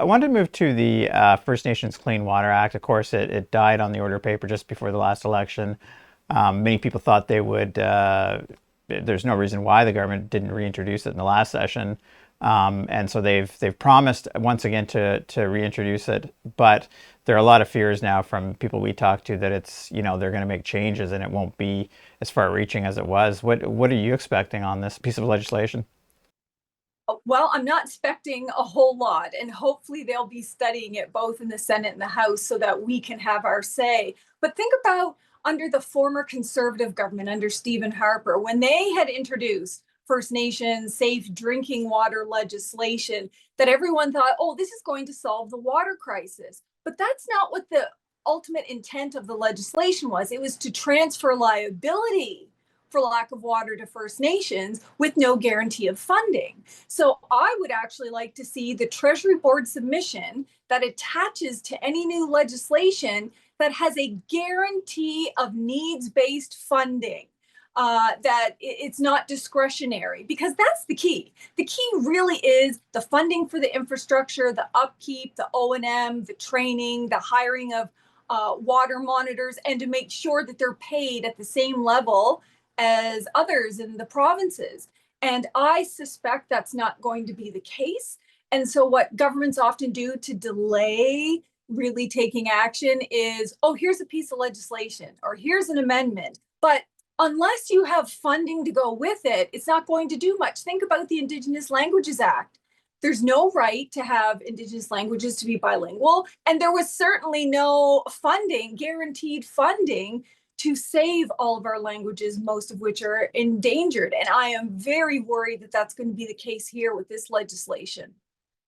I wanted to move to the First Nations Clean Water Act. Of course, it died on the order paper just before the last election. Many people thought they would. There's no reason why the government didn't reintroduce it in the last session, and so they've promised once again to reintroduce it. But there are a lot of fears now from people we talk to that it's they're going to make changes and it won't be as far-reaching as it was. What are you expecting on this piece of legislation? Well, I'm not expecting a whole lot, and hopefully they'll be studying it both in the Senate and the House so that we can have our say. But think about under the former conservative government, under Stephen Harper, when they had introduced First Nations safe drinking water legislation, that everyone thought, oh, this is going to solve the water crisis. But that's not what the ultimate intent of the legislation was. It was to transfer liability for lack of water to First Nations with no guarantee of funding. So I would actually like to see the Treasury Board submission that attaches to any new legislation that has a guarantee of needs-based funding. That it's not discretionary, because that's the key. The key really is the funding for the infrastructure, the upkeep, the O&M, the training, the hiring of water monitors, and to make sure that they're paid at the same level as others in the provinces. And I suspect that's not going to be the case. And so, what governments often do to delay really taking action is, oh, here's a piece of legislation or here's an amendment. But unless you have funding to go with it, it's not going to do much. Think about the Indigenous Languages Act. There's no right to have Indigenous languages to be bilingual. And there was certainly no funding, guaranteed funding, to save all of our languages, most of which are endangered. And I am very worried that that's going to be the case here with this legislation.